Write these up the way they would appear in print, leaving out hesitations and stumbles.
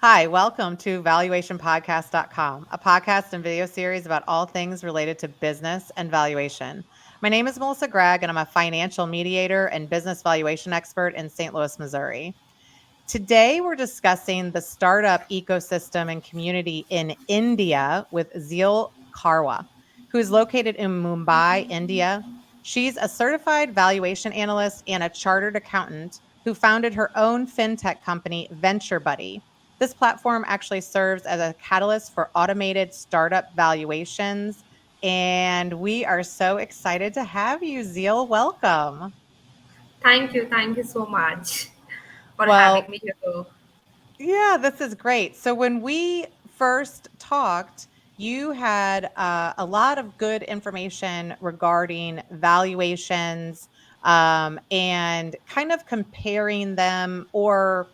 Hi, welcome to valuationpodcast.com, a podcast and video series about all things related to business and valuation. My name is Melissa Gragg, and I'm a financial mediator and business valuation expert in St. Louis, Missouri. Today, we're discussing the startup ecosystem and community in India with Zeal Karwa, who is located in Mumbai, India. She's a certified valuation analyst and a chartered accountant who founded her own fintech company, Venture Buddy. This platform actually serves as a catalyst for automated startup valuations. And we are so excited to have you, Zeal. Welcome. Thank you so much for having Well, me here. yeah, this is great. So when we first talked, you had a lot of good information regarding valuations and kind of comparing them, or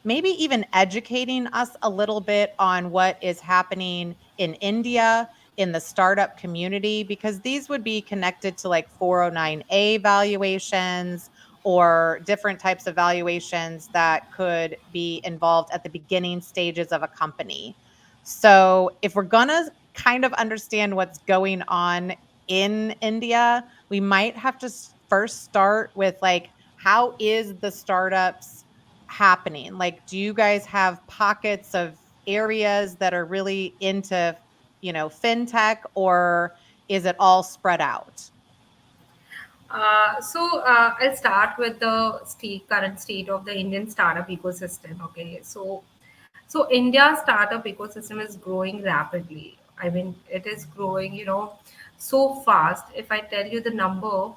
maybe even educating us a little bit on what is happening in India in the startup community, because these would be connected to like 409A valuations or different types of valuations that could be involved at the beginning stages of a company. So, if we're going to kind of understand what's going on in India, we might have to first start with like, how is the startups happening? Like, do you guys have pockets of areas that are really into, fintech, or is it all spread out? I'll start with the current state of the Indian startup ecosystem. Okay, so India's startup ecosystem is growing rapidly. I mean, it is growing, so fast. If I tell you the number,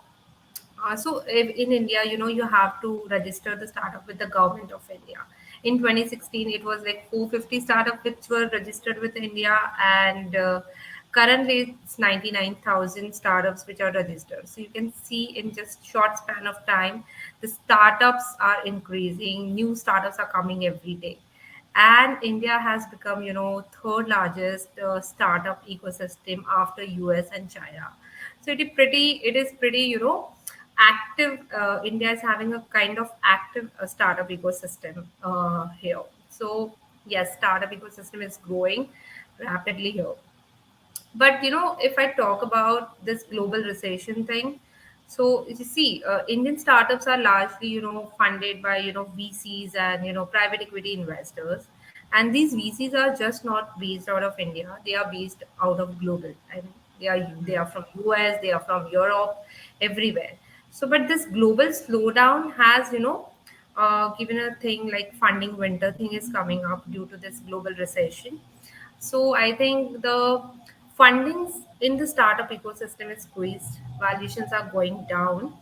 in India, you have to register the startup with the government of India. In 2016, it was like 450 startups which were registered with India, and currently it's 99,000 startups which are registered. So you can see in just short span of time, the startups are increasing. New startups are coming every day, and India has become, third largest startup ecosystem after US and China. So it is pretty, active. India is having a kind of active startup ecosystem here. So yes, startup ecosystem is growing rapidly here. But if I talk about this global recession thing, so you see, Indian startups are largely, funded by, VCs and, private equity investors. And these VCs are just not based out of India; they are based out of global. I mean, they are from US, they are from Europe, everywhere. So, but this global slowdown has, given a thing like funding winter thing is coming up due to this global recession. So I think the fundings in the startup ecosystem is squeezed, valuations are going down,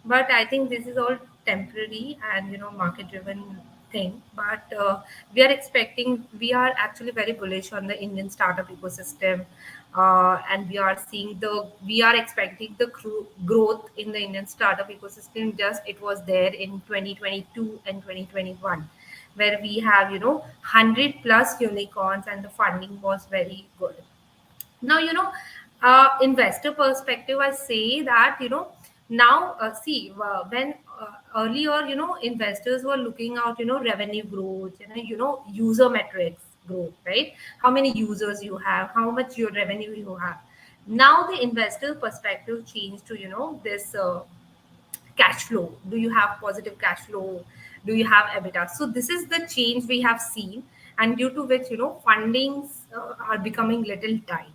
but I think this is all temporary and market driven thing. But we are actually very bullish on the Indian startup ecosystem, and we are expecting the growth in the Indian startup ecosystem. Just it was there in 2022 and 2021, where we have 100 plus unicorns, and the funding was very good. Now, investor perspective, I say that now, see, when earlier, investors were looking out, revenue growth, user metrics growth, right? How many users you have, how much your revenue you have. Now the investor perspective changed to this cash flow. Do you have positive cash flow? Do you have EBITDA? So this is the change we have seen, and due to which fundings are becoming little tight.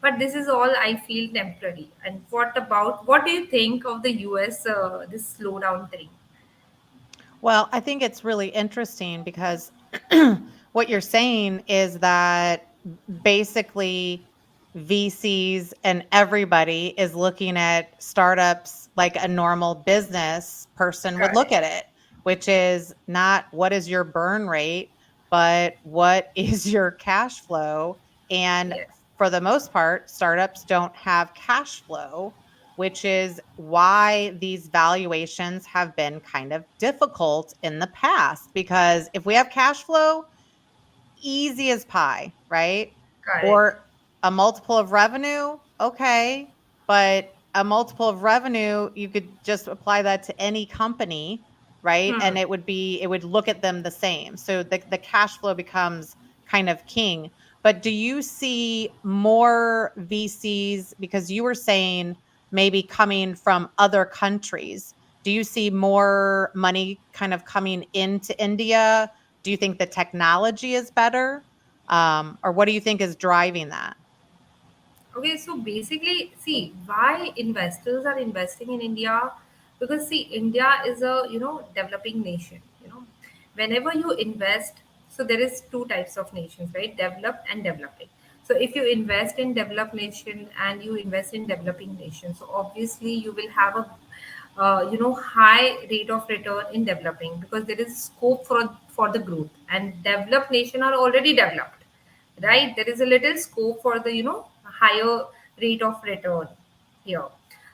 But this is all I feel temporary. And what do you think of the US this slowdown thing? Well, I think it's really interesting because what you're saying is that basically VCs and everybody is looking at startups like a normal business person would look Correct. at it, which is not what is your burn rate, but what is your cash flow. And Yes. for the most part, startups don't have cash flow, which is why these valuations have been kind of difficult in the past. Because if we have cash flow, easy as pie, right? Correct. Or a multiple of revenue, okay. But a multiple of revenue, you could just apply that to any company. right? And it would look at them the same. So the cash flow becomes kind of king. But do you see more VCs, because you were saying maybe coming from other countries? Do you see more money kind of coming into India? Do you think the technology is better? Or what do you think is driving that? Okay, so basically, see why investors are investing in India, because see, India is a developing nation. Whenever you invest, so there is two types of nations, right? Developed and developing. So if you invest in developed nation and you invest in developing nation, so obviously you will have a high rate of return in developing, because there is scope for the growth, and developed nation are already developed, right? There is a little scope for the higher rate of return here.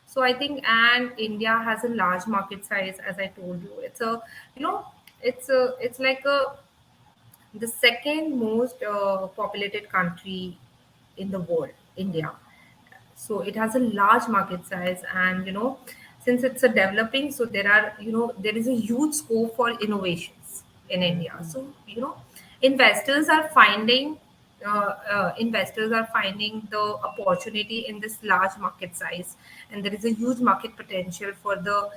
So I think, and India has a large market size, as I told you. It's a you know it's like a the second most populated country in the world, India. So it has a large market size, and since it's a developing, so there is a huge scope for innovations in India. Mhm. So investors are finding investors are finding the opportunity in this large market size, and there is a huge market potential for the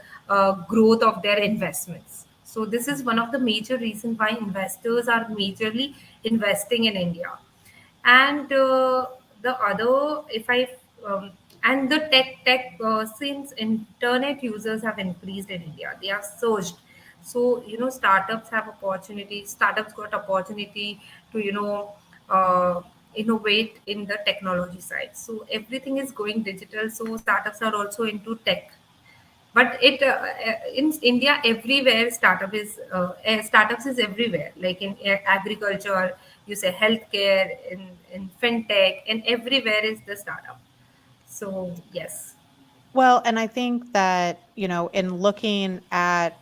growth of their investments. So this is one of the major reasons why investors are majorly investing in India. And the other, if I and the tech since internet users have increased in India, they have surged. So startups got opportunity to innovate in the technology side. So everything is going digital, so startups are also into tech. But it in India, everywhere startups is everywhere, like in agriculture, you say healthcare, in fintech, and everywhere is the startup. So yes. Well, and I think that, in looking at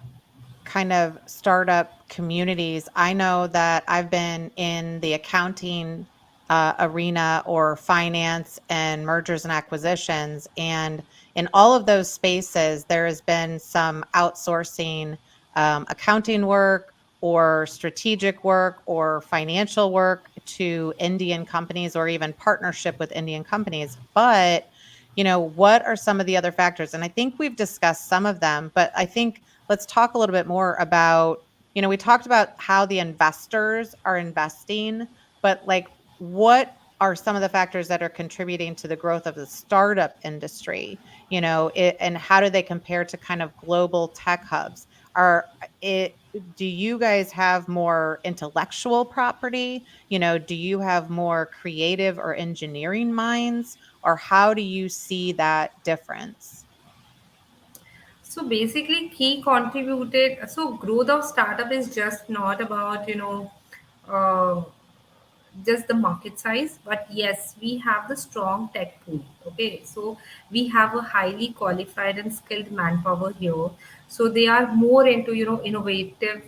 kind of startup communities, I know that I've been in the accounting arena or finance and mergers and acquisitions. And in all of those spaces, there has been some outsourcing accounting work or strategic work or financial work to Indian companies or even partnership with Indian companies. But what are some of the other factors? And I think we've discussed some of them, but I think let's talk a little bit more about, we talked about how the investors are investing, but like what are some of the factors that are contributing to the growth of the startup industry, and how do they compare to kind of global tech hubs? Are it Do you guys have more intellectual property? Do you have more creative or engineering minds? Or how do you see that difference? So basically, key contributed. So growth of startup is just not about uh, just the market size, but yes, we have the strong tech pool. Okay, so we have a highly qualified and skilled manpower here. So they are more into innovative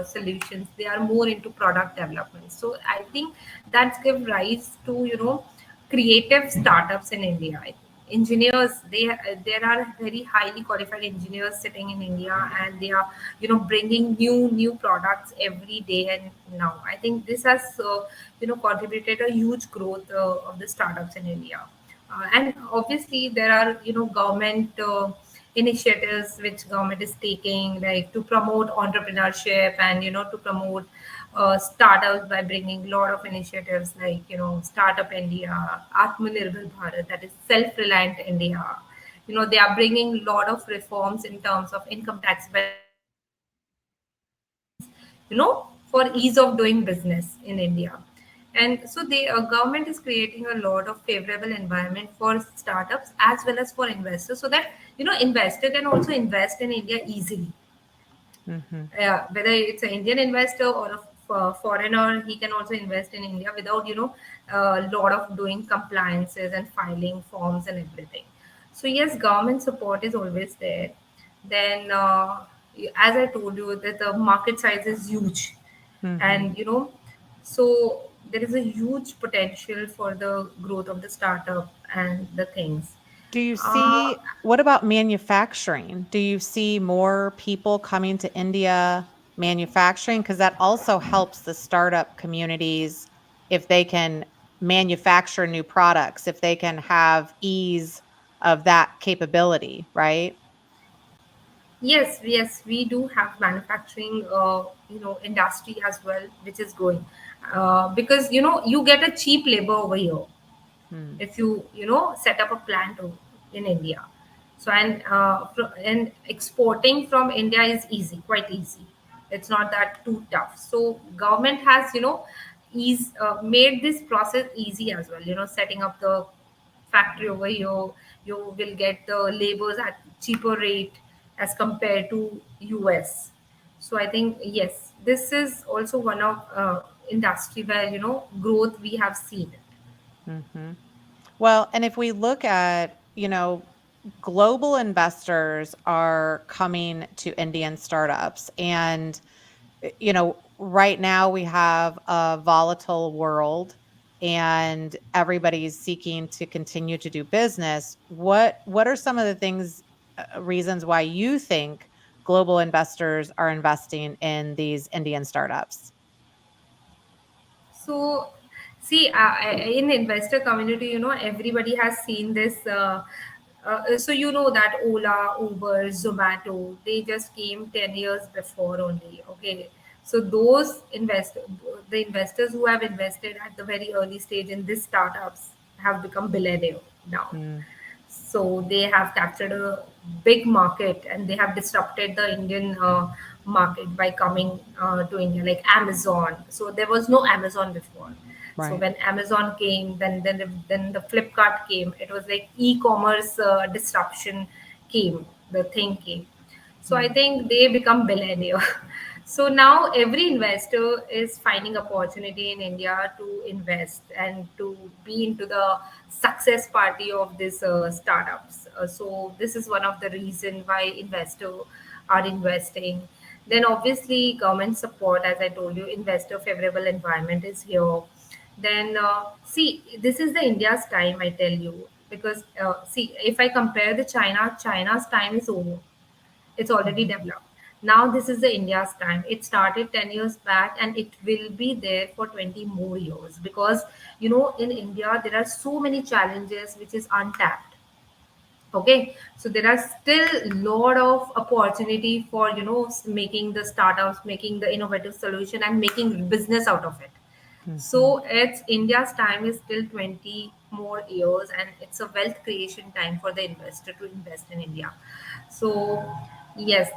solutions. They are more into product development. So I think that's give rise to creative startups in India. Engineers, there are very highly qualified engineers sitting in India, and they are bringing new products every day. And now I think this has contributed a huge growth of the startups in India. And obviously there are government initiatives which government is taking, like to promote entrepreneurship, and to promote startups by bringing a lot of initiatives, like Startup India, Atmanirbhar Bharat, that is self-reliant India. They are bringing a lot of reforms in terms of income tax benefits, for ease of doing business in India. And so the government is creating a lot of favorable environment for startups as well as for investors, so that investor can also invest in India easily. Mhm. Whether it's an Indian investor or a foreigner, he can also invest in India without a lot of doing compliances and filing forms and everything. So yes, government support is always there. Then, as I told you, that the market size is huge, Mhm. and so there is a huge potential for the growth of the startup and the things. Do you Uh, see what about manufacturing? Do you see more people coming to India manufacturing? Because that also helps the startup communities if they can manufacture new products, if they can have ease of that capability, right? yes, yes, we do have manufacturing, industry as well, which is growing, because you get a cheap labor over here Hmm. if you set up a plant in India. So and exporting from India is easy, quite easy. It's not that too tough. So government has ease made this process easy as well. Setting up the factory over here, you will get the labors at cheaper rate as compared to US. So I think yes, this is also one of industry where growth we have seen. Mhm. Well, and if we look at, global investors are coming to Indian startups. And, right now we have a volatile world and everybody's seeking to continue to do business. What are some of the things, reasons why you think global investors are investing in these Indian startups? So, see, in investor community, everybody has seen this. So you know that Ola, Uber, Zomato, they just came 10 years before only. Okay, so the investors who have invested at the very early stage in these startups have become billionaire now. Mm, So they have captured a big market and they have disrupted the Indian market by coming to India, like Amazon. So there was no Amazon before. So right. when Amazon came, then the Flipkart came. It was like e-commerce disruption came. The thing came. So I Mm, think they become billionaire. So now every investor is finding opportunity in India to invest and to be into the success party of these startups. So this is one of the reason why investors are investing. Then obviously government support, as I told you, investor favorable environment is here. Then see, this is the India's time, I tell you, because see, if I compare the China's time is over. It's already mhm, developed. Now this is the India's time. It started 10 years back and it will be there for 20 more years because in India there are so many challenges which is untapped. Okay, so there are still lot of opportunity for making the startups, making the innovative solution and making business out of it. mhm. So it's India's time is still 20 more years and it's a wealth creation time for the investor to invest in India. So yes,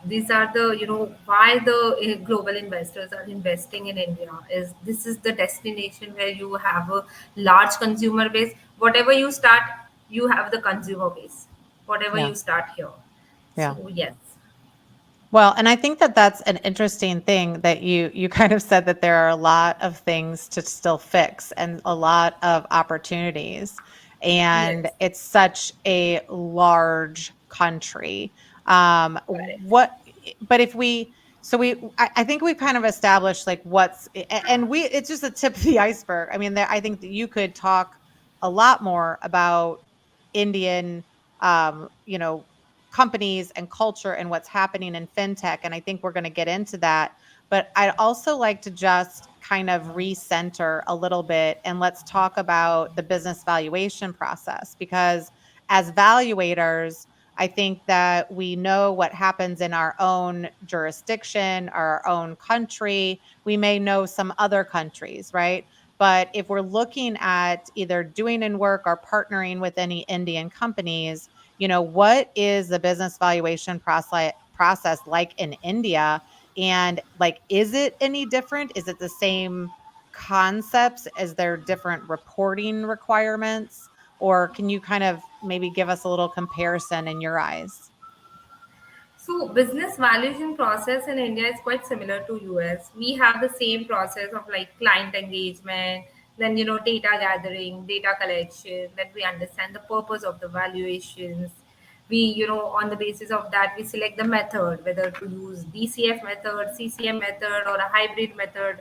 these are the why the global investors are investing in India is this is the destination where you have a large consumer base. Whatever you start, you have the consumer base. Whatever Yeah. you start here. Yeah. So yes, Well, and I think that that's an interesting thing that you kind of said that there are a lot of things to still fix and a lot of opportunities, and yes, it's such a large country. correct. What but if we so we I think we've kind of established like and we it's just the tip of the iceberg. I mean, I think that you could talk a lot more about Indian you know companies and culture and what's happening in fintech. And I think we're going to get into that. But I'd also like to just kind of recenter a little bit and let's talk about the business valuation process because as valuators, I think that we know what happens in our own jurisdiction, our own country. We may know some other countries, right? But if we're looking at either doing in work or partnering with any Indian companies, what is the business valuation process like in India? And like, is it any different? Is it the same concepts? Is there different reporting requirements? Or can you kind of maybe give us a little comparison in your eyes? So business valuation process in India is quite similar to US. We have the same process of like client engagement, then data gathering, data collection, then we understand the purpose of the valuations. We on the basis of that we select the method whether to use DCF method, CCM method or a hybrid method.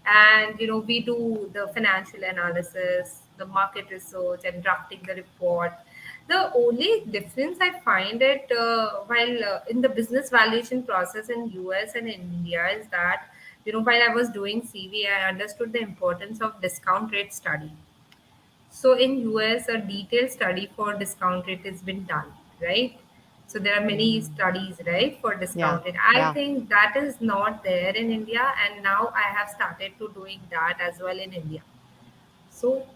And we do the financial analysis, the market research and drafting the report. The only difference I find it while in the business valuation process in US and India is that, while I was doing CV, I understood the importance of discount rate study. So in US, a detailed study for discount rate has been done, right? So there are many Mm. studies, right, for Yeah. discount rate. I Yeah. think that is not there in India, and now I have started to doing that as well in India. So,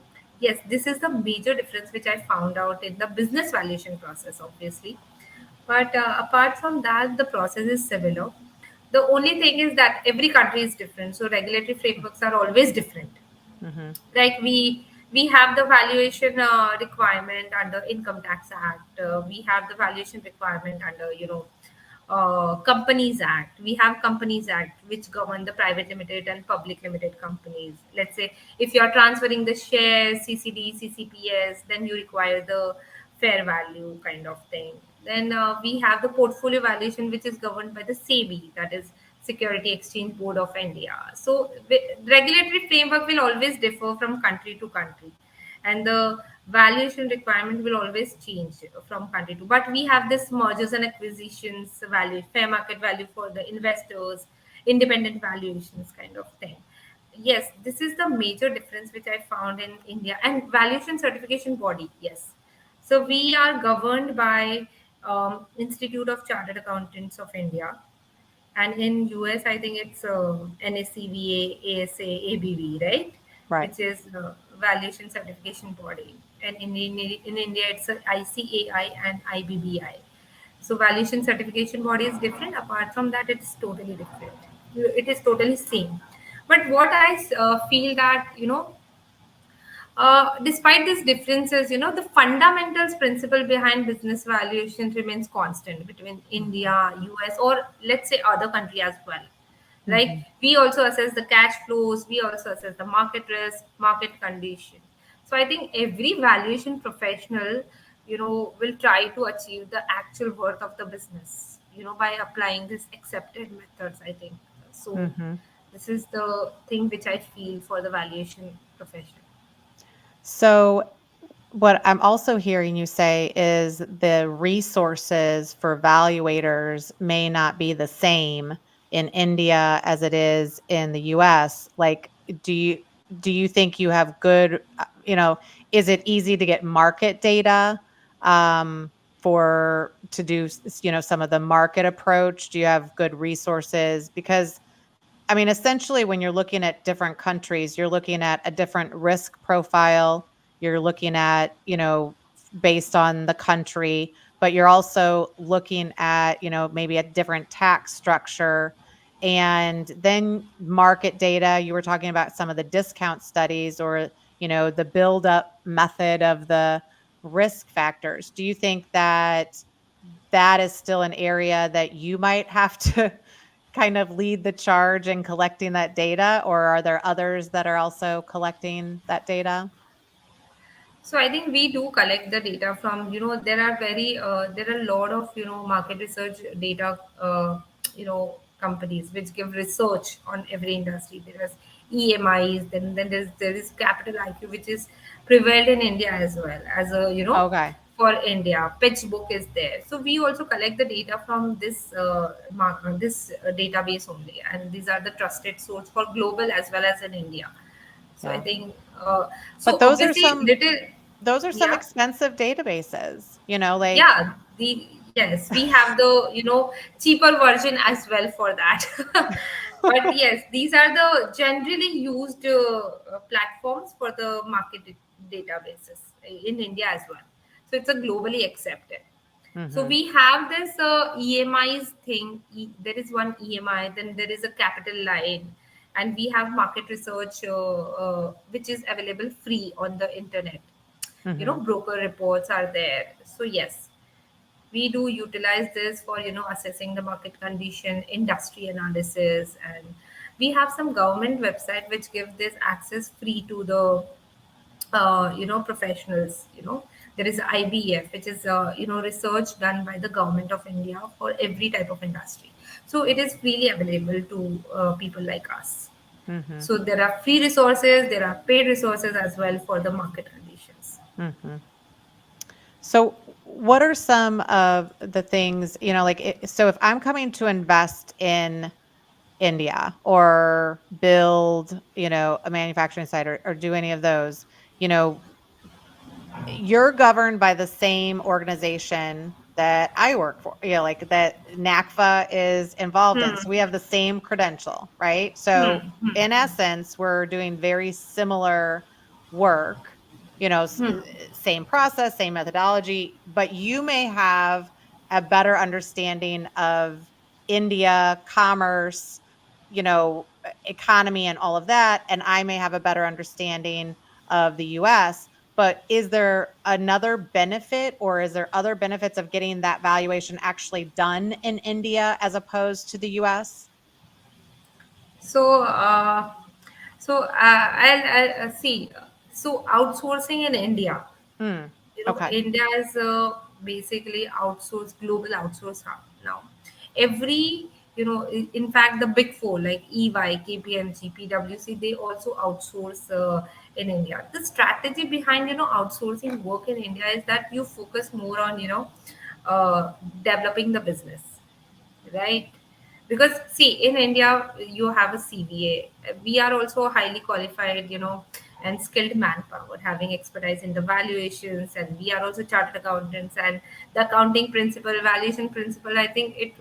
yes, this is the major difference which I found out in the business valuation process, obviously. But apart from that, the process is similar. The only thing is that every country is different, so regulatory frameworks are always different. Mm-hmm. Like we have the valuation requirement under Income Tax Act. We have the valuation requirement under Companies Act. We have Companies Act which govern the private limited and public limited companies. Let's say if you are transferring the shares, CCD, CCPS, then you require the fair value kind of thing. Then we have the portfolio valuation, which is governed by the SEBI, that is Security Exchange Board of India. So regulatory framework will always differ from country to country, and the valuation requirement will always change from country to. But we have this mergers and acquisitions value, fair market value for the investors, independent valuations kind of thing. Yes, this is the major difference which I found in India. And valuation certification body, yes. So we are governed by Institute of Chartered Accountants of India, and in US, I think it's NACVA, ASA, ABV, right? Right. Which is valuation certification body. And in India, it's ICAI and IBBI. So valuation certification body is different. Apart from that, it's totally different. It is totally same. But what I feel that, despite these differences, the fundamentals principle behind business valuation remains constant between Mm-hmm. India, US, or let's say other country as well. Mm-hmm. Like we also assess the cash flows, we also assess the market risk, market condition. So I think every valuation professional, will try to achieve the actual worth of the business, by applying these accepted methods, I think. So Mm-hmm. this is the thing which I feel for the valuation profession. So, what I'm also hearing you say is the resources for valuators may not be the same in India as it is in the US. Like, do you do you think you have good, is it easy to get market data for to do some of the market approach? Do you have good resources? Because I mean, essentially, when you're looking at different countries, you're looking at a different risk profile. You're looking at, based on the country, but you're also looking at, maybe a different tax structure. And then market data, you were talking about some of the discount studies or, the build up method of the risk factors. Do you think that that is still an area that you might have to kind of lead the charge in collecting that data, or are there others that are also collecting that data? So I think we do collect the data from, there are a lot of, market research data, companies which give research on every industry. There is EMIs, then there is Capital IQ, which is prevailed in India as well as a, Okay. for India. Pitch book is there. So we also collect the data from this database only, and these are the trusted source for global as well as in India. So I Yeah. think But so. Obviously, little, those are some yeah, expensive databases, like yeah. The Yes, we have the cheaper version as well for that. But yes, these are the generally used platforms for the databases in India as well. So it's a globally accepted. So Mhm. we have this EMIs thing. There is one EMI, then there is a capital line, and we have market research, which is available free on the internet. Mhm. Broker reports are there. So yes, we do utilize this for assessing the market condition, industry analysis, and we have some government website which give this access free to the professionals. There is IBF, which is research done by the government of India for every type of industry. So it is freely available to people like us. Mhm. So there are free resources, there are paid resources as well for the market conditions. Mhm. So, what are some of the things, like, so if I'm coming to invest in India or build, a manufacturing site or do any of those, you know, you're governed by the same organization that I work for, like that NACFA is involved in. So we have the same credential, right? So in essence, we're doing very similar work, same process, same methodology, but you may have a better understanding of India, commerce, economy, and all of that. And I may have a better understanding of the US. But is there another benefit, or is there other benefits of getting that valuation actually done in India as opposed to the US? So, I'll see. So, outsourcing in India. Hmm. Okay. India is basically outsourced, global outsource hub now. Every, in fact, the big four like EY, KPMG, PwC, they also outsource in India. The strategy behind, outsourcing work in India is that you focus more on, developing the business, right? Because see, in India you have a CVA. We are also highly qualified, and skilled manpower, having expertise in the valuations, and we are also chartered accountants, and the accounting principle, valuation principle, I think it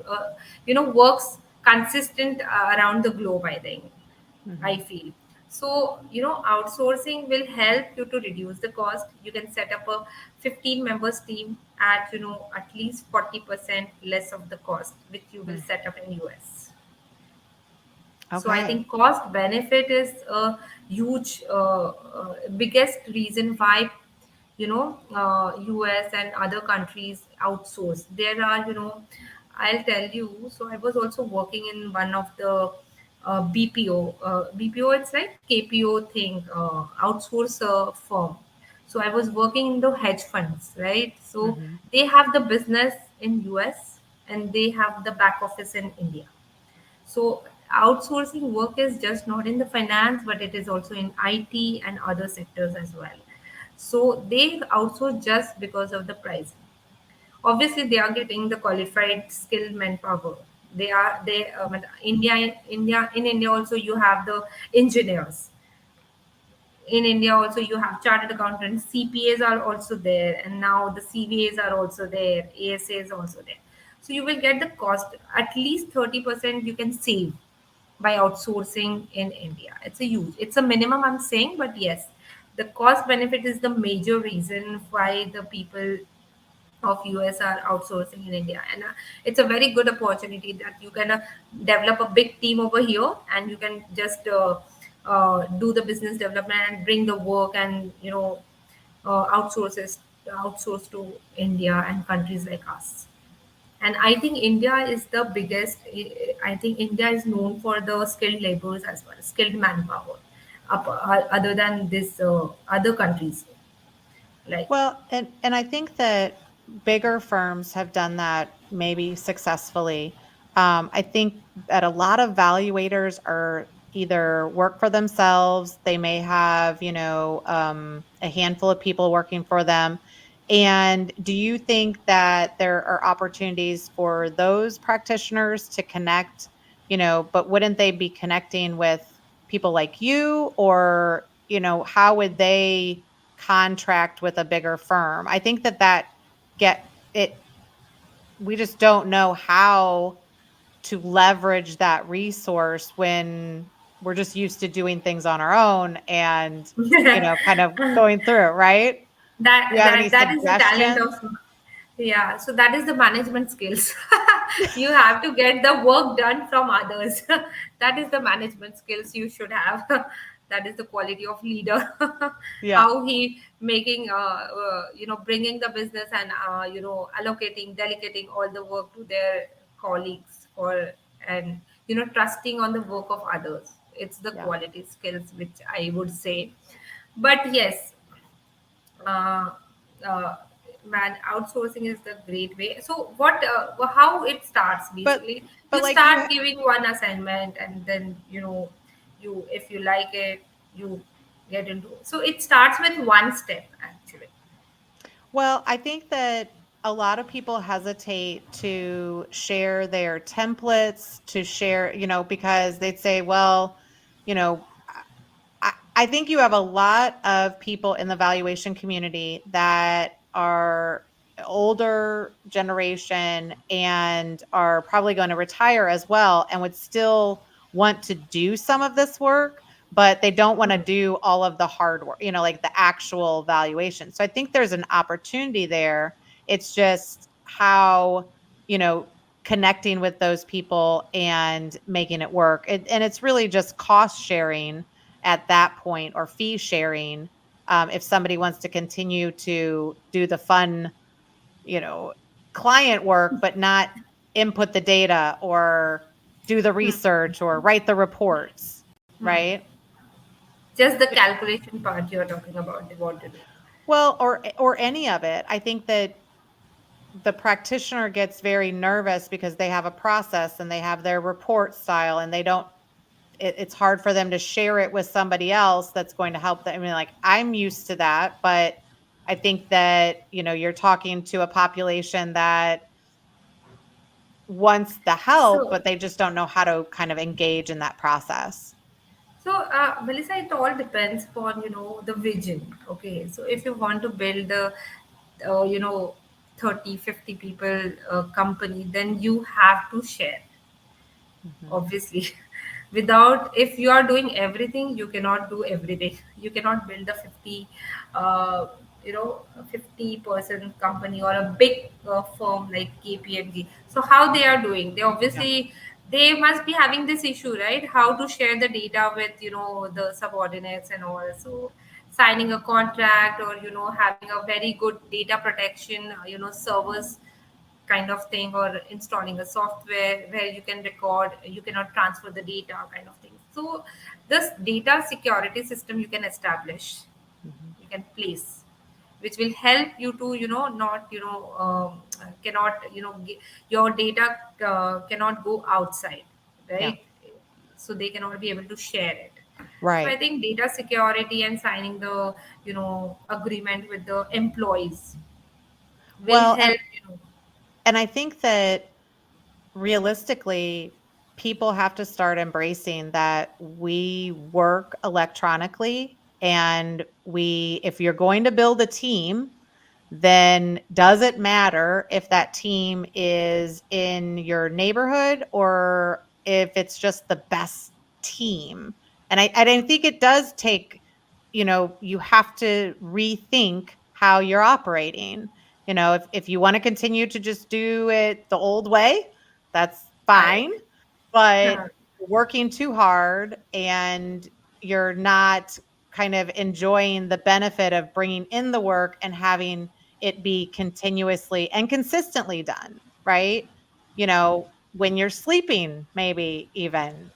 works consistent around the globe, I think. I Hmm. feel. So, outsourcing will help you to reduce the cost. You can set up a 15 members team at, at least 40% less of the cost, which you will set up in US. So I Okay. think cost benefit is a huge, biggest reason why US and other countries outsource. There are, I'll tell you. So I was also working in one of the BPO. BPO, it's like KPO thing, outsource firm. So I was working in the hedge funds, right? So Hmm. they have the business in US and they have the back office in India. So outsourcing work is just not in the finance, but it is also in IT and other sectors as well. So they outsource just because of the price. Obviously, they are getting the qualified, skilled manpower. In India also you have the engineers. In India also you have chartered accountants, CPAs are also there, and now the CVAs are also there, ASAs also there. So you will get the cost at least 30% you can save by outsourcing in India. It's a minimum I'm saying, but yes, the cost benefit is the major reason why the people of US are outsourcing in India. And it's a very good opportunity that you can develop a big team over here, and you can just do the business development and bring the work, and outsource to India and countries like us. And I think India is the biggest. I think India is known for the skilled laborers as well, skilled manpower, other than this other countries like. Well, and I think that bigger firms have done that maybe successfully. I think that a lot of valuators are either work for themselves, they may have, a handful of people working for them. And do you think that there are opportunities for those practitioners to connect, but wouldn't they be connecting with people like you? Or, how would they contract with a bigger firm? I think that get it we just don't know how to leverage that resource when we're just used to doing things on our own and, kind of going through it, right? Do you have any That is the talent suggestions? of. Yeah, so that is the management skills. You have to get the work done from others. That is the management skills you should have. That is the quality of leader. Yeah. How he making, bringing the business and, allocating, delegating all the work to their colleagues for, and, trusting on the work of others. It's the Yeah. quality skills which I would say. But yes, uh, uh, man, outsourcing is the great way. So what how it starts But basically, but you like you start giving one assignment, and then you, if you like it, you get into. So it starts with one step actually. Well, I think that a lot of people hesitate to share their templates, to share, because they'd say, well, you know, I think you have a lot of people in the valuation community that are older generation and are probably going to retire as well and would still want to do some of this work, but they don't want to do all of the hard work, like the actual valuation. So I think there's an opportunity there. It's just how, you know, connecting with those people and making it work. And it's really just cost sharing at that point, or fee sharing, if somebody wants to continue to do the fun, you know, client work, but not input the data or do the research or write the reports, right? Just the calculation part you're talking about, they want to do. Well, or any of it. I think that the practitioner gets very nervous because they have a process and they have their report style, and they don't it's hard for them to share it with somebody else that's going to help them. I mean, like, I'm used to that, but I think that, you're talking to a population that wants the help, So, but they just don't know how to kind of engage in that process. Melissa, it all depends upon, the vision. Okay. So if you want to build a, 30, 50 people company, then you have to share, Mhm. obviously. Without, if you are doing everything, you cannot do everything. You cannot build a 50 uh, 50-person company or a big firm like KPMG. So how they are doing, they Yeah. obviously, they must be having this issue, right? How to share the data with, the subordinates and all. So signing a contract, or having a very good data protection, servers kind of thing, or installing a software where you can record, you cannot transfer the data kind of thing. So this data security system you can establish, Mhm. you can place, which will help you to, not, cannot, your data cannot go outside, Yeah. right? So they cannot be able to share it. So I Right. think data security and signing the, agreement with the employees will Well, and help, and I think that realistically, people have to start embracing that we work electronically, and if you're going to build a team, then does it matter if that team is in your neighborhood or if it's just the best team? And I don't think it does take, you have to rethink how you're operating. If you want to continue to just do it the old way, that's fine. correct. But working too hard and you're not kind of enjoying the benefit of bringing in the work and having it be continuously and consistently done, right? When you're sleeping, maybe even,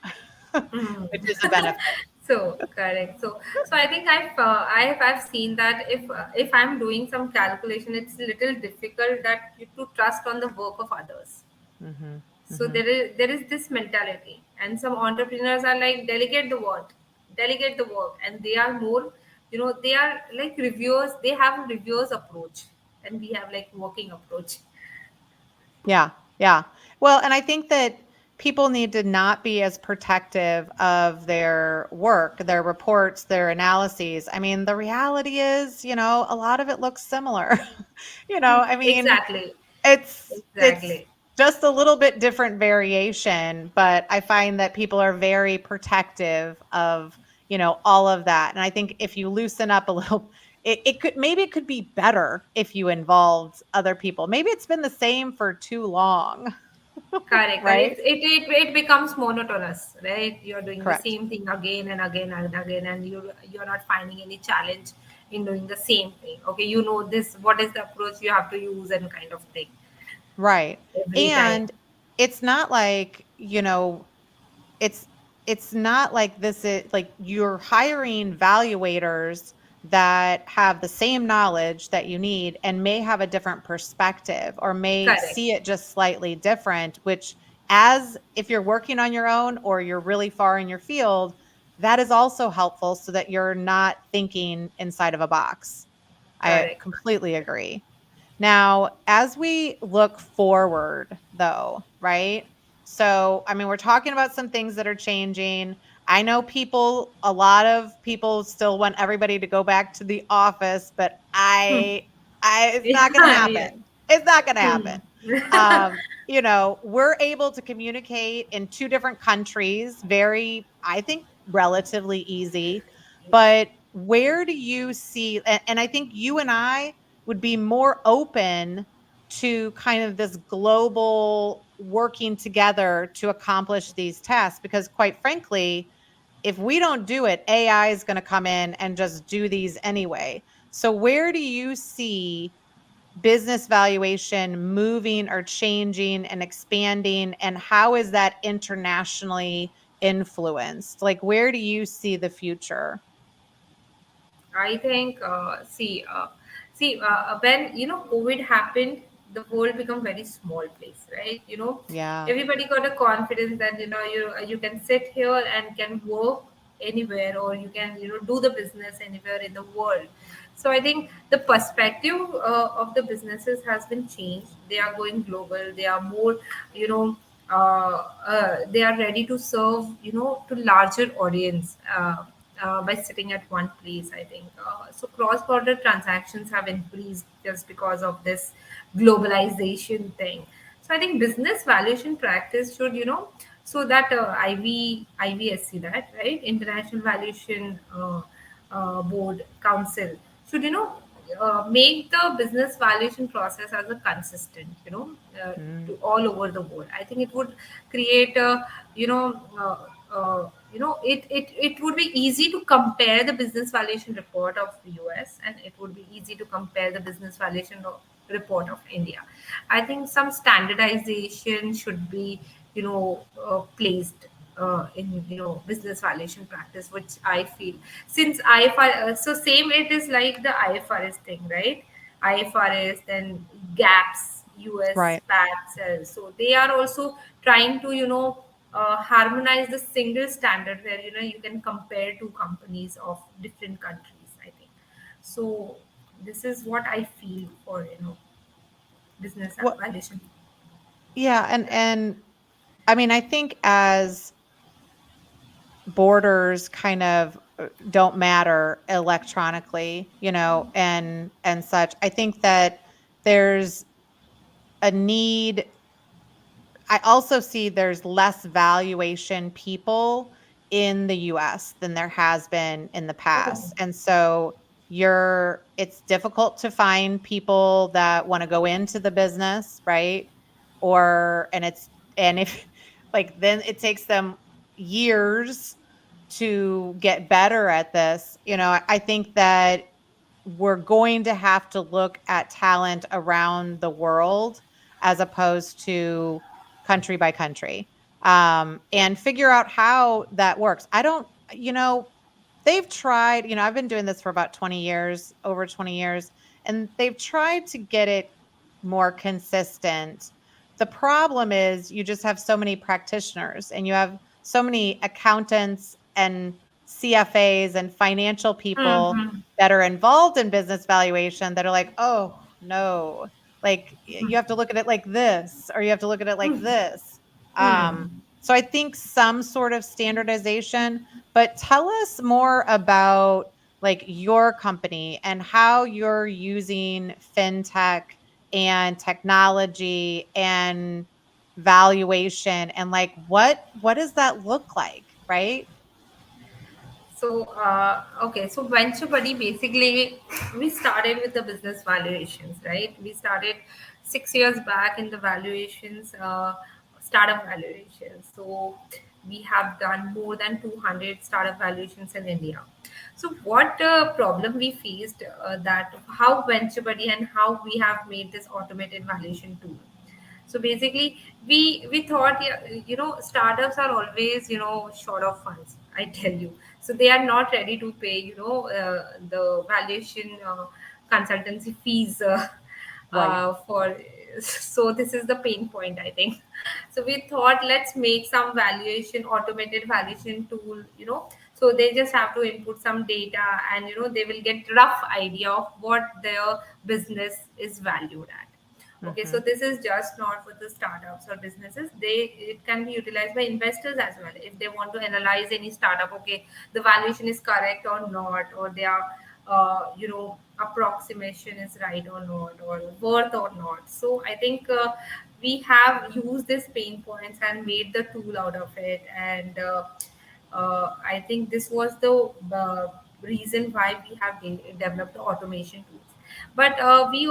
Mm. which is a benefit. So correct. So I think I've seen that if I'm doing some calculation, it's little difficult that you to trust on the work of others. Mhm. So Mhm. there is this mentality, and some entrepreneurs are like delegate the work, and they are more, they are like reviewers. They have reviewers approach, and we have like working approach. Yeah, yeah. Well, and I think that people need to not be as protective of their work, their reports, their analyses. I mean, the reality is, a lot of it looks similar. I mean, Exactly, it's exactly. just a little bit different variation, but I find that people are very protective of, all of that. And I think if you loosen up a little, it could be better if you involved other people. Maybe it's been the same for too long, Correct, right? correct. It becomes monotonous, right? You're doing the Correct. same thing again and again and again, and you're not finding any challenge in doing the same thing. Okay, you know this. What is the approach you have to use, and kind of thing Right. every time. And it's not like, it's it's not like this is like you're hiring valuators that have the same knowledge that you need and may have a different perspective or may Correct. see it just slightly different, which, as if you're working on your own or you're really far in your field, that is also helpful so that you're not thinking inside of a box. I Correct. completely agree. Now, as we look forward, though, right? So, I mean, we're talking about some things that are changing. I know a lot of people still want everybody to go back to the office, but Hmm. it's not going to Yeah, yeah. happen. It's not going to Hmm. happen. We're able to communicate in two different countries, very, I think, relatively easy. But where do you see, and I think you and I would be more open to kind of this global working together to accomplish these tasks because quite frankly, if we don't do it, AI is going to come in and just do these anyway. So where do you see business valuation moving or changing and expanding, and how is that internationally influenced? Like, where do you see the future? I think, when COVID happened, the world become very small place, right? Yeah. Everybody got a confidence that you can sit here and can work anywhere, or you can do the business anywhere in the world. So I think the perspective of the businesses has been changed. They are going global. They are more, you know. They are ready to serve to larger audience by sitting at one place. I think so. Cross border transactions have increased just because of this globalization thing. So I think business valuation practice should so that IVSC, that right, International Valuation Board Council, should make the business valuation process as a consistent, Mm. to all over the world. I think it would create a, it would be easy to compare the business valuation report of US, and it would be easy to compare the business valuation report of India. I think some standardization should be, placed in business valuation practice, which I feel, since IFRS, so same it is like the IFRS thing, right? IFRS, then GAPS, US Right. PATS, so they are also trying to harmonize the single standard where you can compare two companies of different countries. I think so. This is what I feel for business Well, valuation. yeah, and I mean, I think as borders kind of don't matter electronically, and such, I think that there's a need. I also see there's less valuation people in the US than there has been in the Oh. past. And so it's difficult to find people that want to go into the business, right? And if like then it takes them years to get better at this. I think that we're going to have to look at talent around the world as opposed to country by country, and figure out how that works. I don't, they've tried, I've been doing this for about 20 years, over 20 years, and they've tried to get it more consistent. The problem is you just have so many practitioners and you have so many accountants and CFAs and financial people Mm-hmm. that are involved in business valuation that are like, oh, no, like you have to look at it like this, or you have to look at it like this. Hmm. So I think some sort of standardization, but tell us more about like your company and how you're using fintech and technology and valuation, and like what does that look like, right? So, okay, so Venture Buddy, basically, we started with the business valuations, right? We started 6 years back in the valuations, startup valuations. So, we have done more than 200 startup valuations in India. So, what problem we faced, that how Venture Buddy and how we have made this automated valuation tool. So basically, we thought, yeah, startups are always short of funds. I tell you, so they are not ready to pay the valuation consultancy fees Right. for. So this is the pain point, I think. So we thought, let's make some valuation automated valuation tool. So they just have to input some data, and they will get rough idea of what their business is valued at. Okay, so Mhm. this is just not for the startups or businesses. It can be utilized by investors as well if they want to analyze any startup. Okay, the valuation is correct or not, or their approximation is right or not, or worth or not. So I think we have used these pain points and made the tool out of it, and I think this was the reason why we have developed the automation tools. But we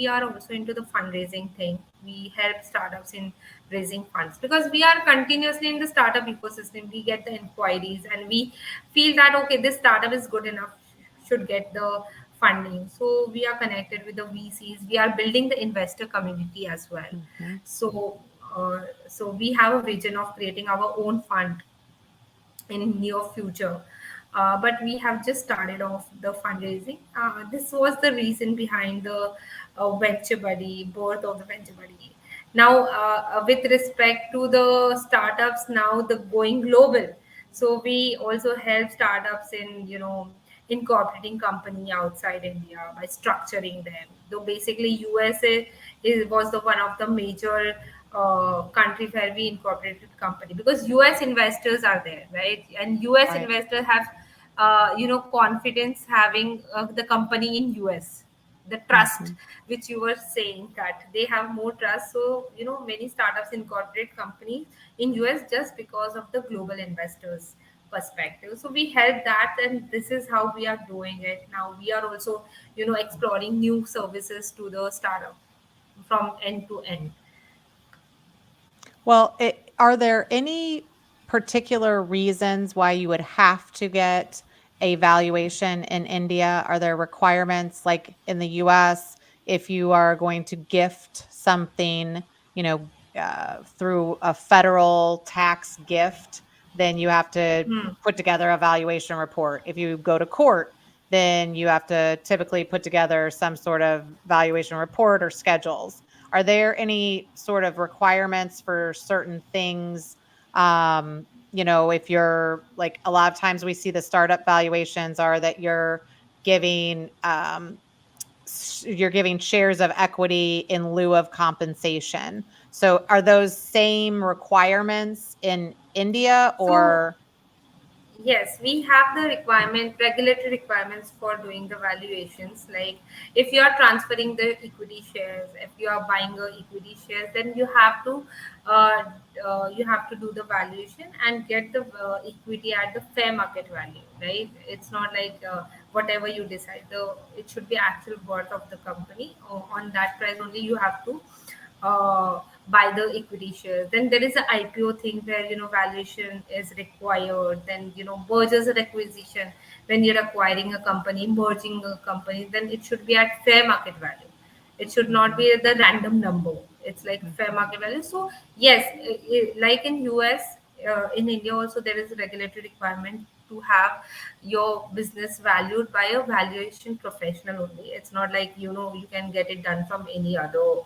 are also into the fundraising thing. We help startups in raising funds because we are continuously in the startup ecosystem. We get the inquiries and we feel that okay, this startup is good enough, should get the funding. So we are connected with the VCs. We are building the investor community as well. Mhm. So we have a vision of creating our own fund in near future. But we have just started off the fundraising. This was the reason behind the venture buddy, birth of the venture buddy. Now, with respect to the startups, now the going global. So we also help startups in incorporating company outside India by structuring them. Though basically USA was the one of the major country where we incorporated company because US investors are there, right? And US Right. investors have confidence having the company in US. The trust, Mhm. which you were saying, that they have more trust. So many startups incorporate companies in US just because of the global investors perspective. So we help that, and this is how we are doing it now. We are also exploring new services to the startup from end to end. Well, are there any particular reasons why you would have to get a valuation in India? Are there requirements like in the US if you are going to gift something, through a federal tax gift, then you have to Hmm. put together a valuation report. If you go to court, then you have to typically put together some sort of valuation report or schedules. Are there any sort of requirements for certain things? If you're like a lot of times we see the startup valuations are that giving you're giving shares of equity in lieu of compensation. So are those same requirements in India So or yes, we have the regulatory requirements for doing the valuations. Like if you are transferring the equity shares, if you are buying a equity shares, then uh, you have to do the valuation and get the equity at the fair market value, right? It's not like whatever you decide. It should be actual worth of the company. On that price only you have to buy the equity shares. Then there is an IPO thing where valuation is required. Then mergers and acquisition, when you're acquiring a company, merging a company, then it should be at fair market value. It should not Mhm, be the random number. It's like fair mhm, market value. So yes, like in US, in India also there is a regulatory requirement to have your business valued by a valuation professional only. It's not like you can get it done from any other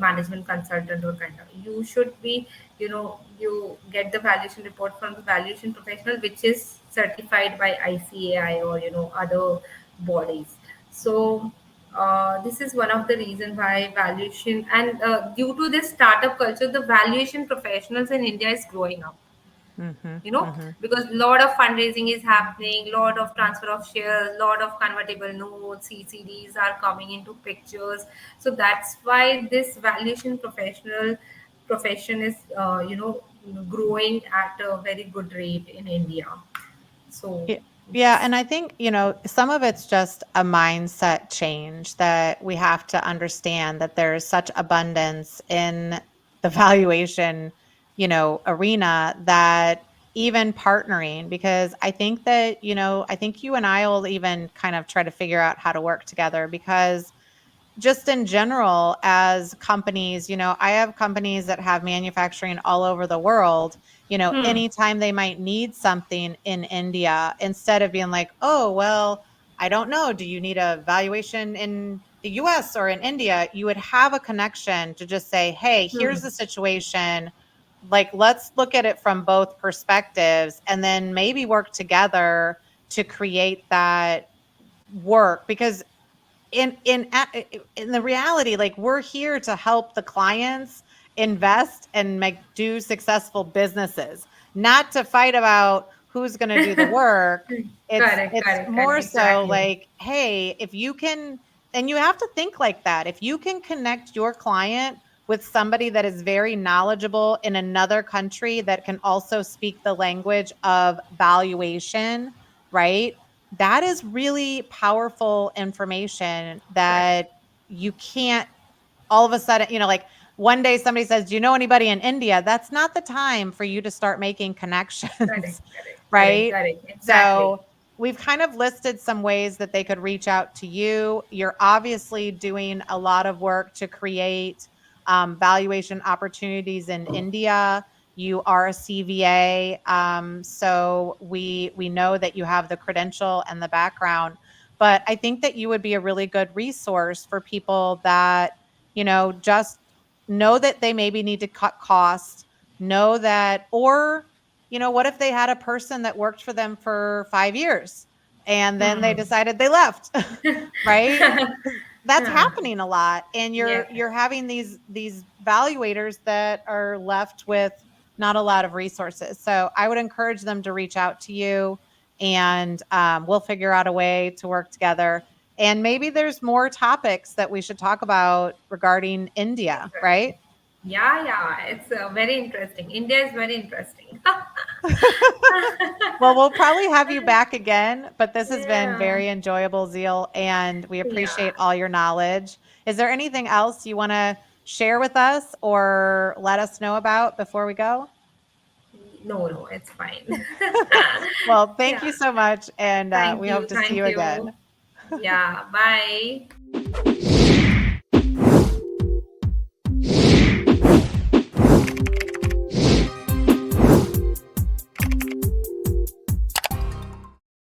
management consultant or kind of. You should be you get the valuation report from the valuation professional, which is certified by ICAI or other bodies. So this is one of the reasons why valuation, and due to this startup culture, the valuation professionals in India is growing up. mhm, Because a lot of fundraising is happening, lot of transfer of shares, lot of convertible notes, CCDs are coming into pictures. So that's why this valuation profession is growing at a very good rate in India. So mhm. Yeah, yes. and I think, some of it's just a mindset change that we have to understand that there's such abundance in the valuation, arena that even partnering, because I think that, I think you and I will even kind of try to figure out how to work together because just in general as companies, I have companies that have manufacturing all over the world, Hmm. anytime they might need something in India, instead of being like, "Oh, well, I don't know, do you need a valuation in the US or in India?" You would have a connection to just say, "Hey, Hmm. here's the situation. like, let's look at it from both perspectives and then maybe work together to create that work. Because in the reality, like, we're here to help the clients invest and do successful businesses, not to fight about who's going to do the work. Correct, It's correct, correct. more so Exactly. like, hey, if you can, and you have to think like that, if you can connect your client with somebody that is very knowledgeable in another country that can also speak the language of valuation, right? That is really powerful information Correct, that you can't all of a sudden, like, one day somebody says, "Do you know anybody in India?" That's not the time for you to start making correct, connections, correct, correct, right? correct. Exactly. So, we've kind of listed some ways that they could reach out to you. You're obviously doing a lot of work to create valuation opportunities in India. You are a CVA, so we know that you have the credential and the background. But I think that you would be a really good resource for people that just know that they maybe need to cut costs, know that, or, what if they had a person that worked for them for 5 years and then they Hmm. decided they left, right? 'Cause that's Yeah, happening a lot. And yeah, you're having these valuators that are left with not a lot of resources. So I would encourage them to reach out to you, and we'll figure out a way to work together. And maybe there's more topics that we should talk about regarding India, right? interesting. Yeah, yeah, it's very interesting. India is very interesting. Well, we'll probably have you back again, but this has been Yeah, very enjoyable, Zeal, and we yeah. appreciate all your knowledge. Is there anything else you want to share with us or let us know about before we go? No, no, it's fine. Well, thank Yeah. you so much, and we Thank hope you. to see Thank you again. you. Yeah. Bye.